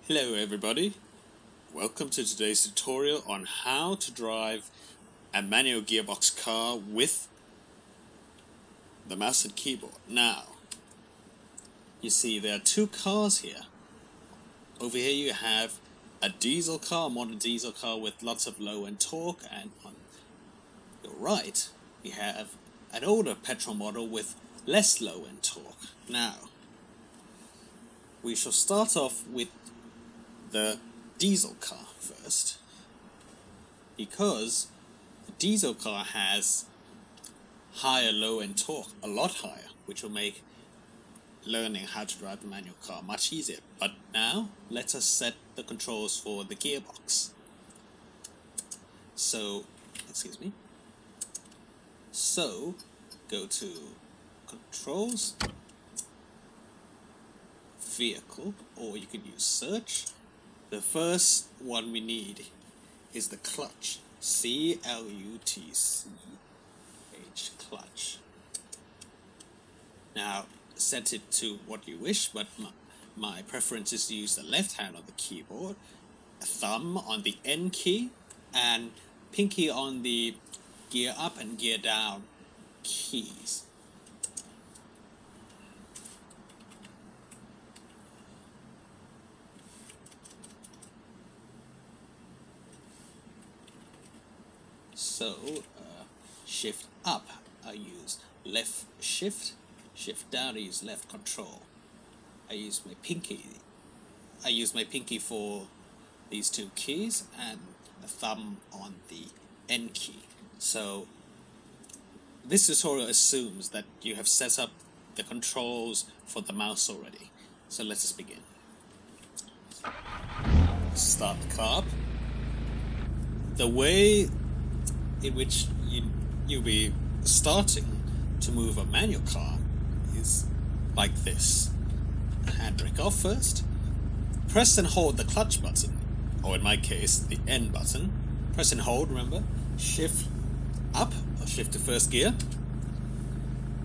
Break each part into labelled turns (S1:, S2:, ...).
S1: Hello everybody, welcome to today's tutorial on how to drive a manual gearbox car with the mouse and keyboard. Now, you see there are two cars here. Over here you have a diesel car, a modern diesel car with lots of low-end torque, and on your right we have an older petrol model with less low-end torque. Now, we shall start off with the diesel car first, because the diesel car has higher low-end torque, a lot higher, which will make learning how to drive the manual car much easier. But now let us set the controls for the gearbox. So, go to Controls, Vehicle, or you can use Search. The first one we need is the clutch. C-L-U-T-C-H, clutch. Now, set it to what you wish, but my preference is to use the left hand on the keyboard, thumb on the N key, and pinky on the gear up and gear down keys. So, shift up, I use left shift, shift down, I use left control. I use my pinky for these two keys, and the thumb on the N key. So, this tutorial assumes that you have set up the controls for the mouse already. So let us begin. Start the car up. The way in which you'll be starting to move a manual car is like this. Handbrake off first. Press and hold the clutch button, or in my case, the N button. Press and hold, remember. Shift up, or shift to first gear.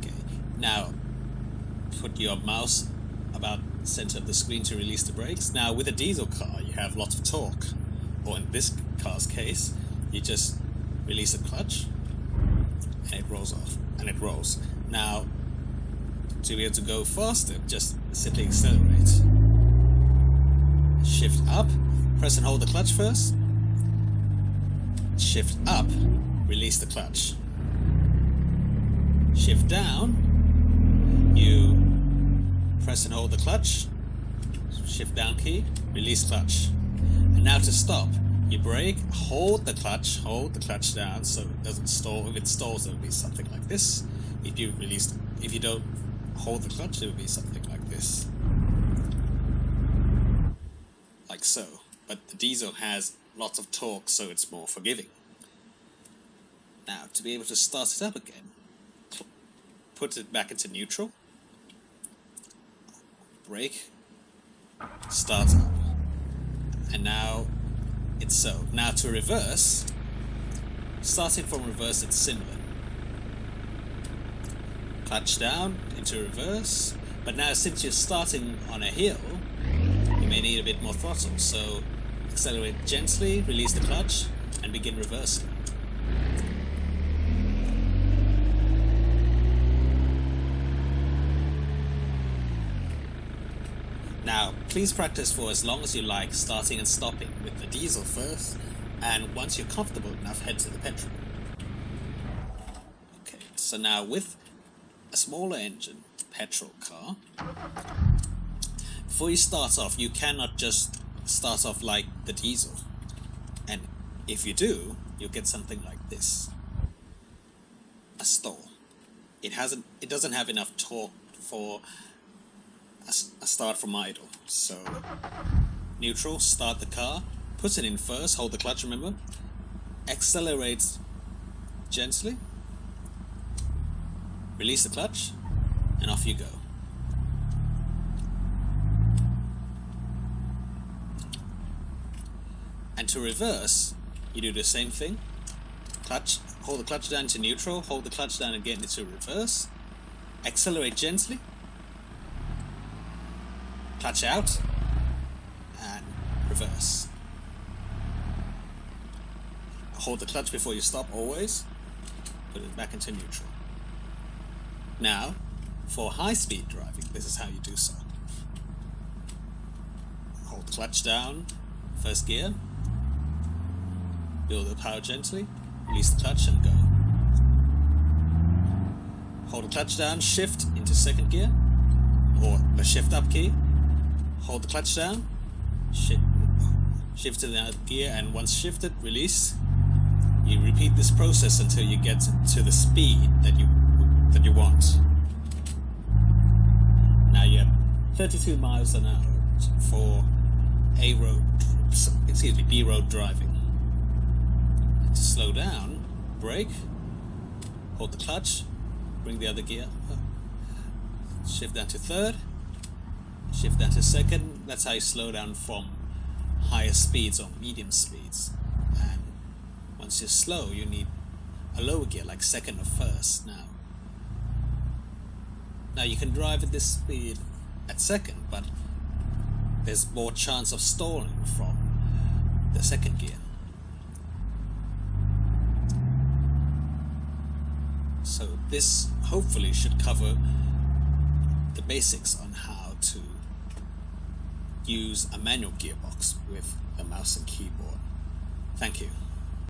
S1: Okay, now put your mouse about the center of the screen to release the brakes. Now with a diesel car, you have lots of torque, or in this car's case, you just release the clutch, and it rolls off, and it rolls. Now, to be able to go faster, just simply accelerate. Shift up, press and hold the clutch first. Shift up, release the clutch. Shift down, you press and hold the clutch. Shift down key, release clutch. And now to stop, you brake, hold the clutch down so it doesn't stall. If it stalls, it will be something like this. If you don't hold the clutch, it will be something like this. Like so. But the diesel has lots of torque, so it's more forgiving. Now, to be able to start it up again, put it back into neutral, brake, start up. And now it's so. Now to reverse, starting from reverse, it's similar. Clutch down into reverse, but now since you're starting on a hill, you may need a bit more throttle, so accelerate gently, release the clutch, and begin reversing. Now, please practice for as long as you like, starting and stopping with the diesel first, and once you're comfortable enough, head to the petrol. Okay, so now with a smaller engine, petrol car, before you start off, you cannot just start off like the diesel. And if you do, you'll get something like this. A stall. It doesn't have enough torque for a start from idle. So, neutral, start the car, put it in first, hold the clutch, remember, accelerate gently, release the clutch, and off you go. And to reverse, you do the same thing. Clutch, hold the clutch down to neutral, hold the clutch down again into reverse, accelerate gently, clutch out, and reverse. Hold the clutch before you stop always. Put it back into neutral. Now, for high-speed driving, this is how you do so. Hold the clutch down, first gear. Build the power gently. Release the clutch and go. Hold the clutch down, shift into second gear, or the shift up key. Hold the clutch down, shift to the other gear, and once shifted, release. You repeat this process until you get to the speed that you want. Now you have 32 miles an hour for B road driving. To slow down, brake, hold the clutch, bring the other gear up, shift down to third, shift down to second. That's how you slow down from higher speeds or medium speeds. And once you're slow, you need a lower gear like second or first. Now you can drive at this speed at second, but there's more chance of stalling from the second gear. So this hopefully should cover the basics on how to use a manual gearbox with a mouse and keyboard. Thank you.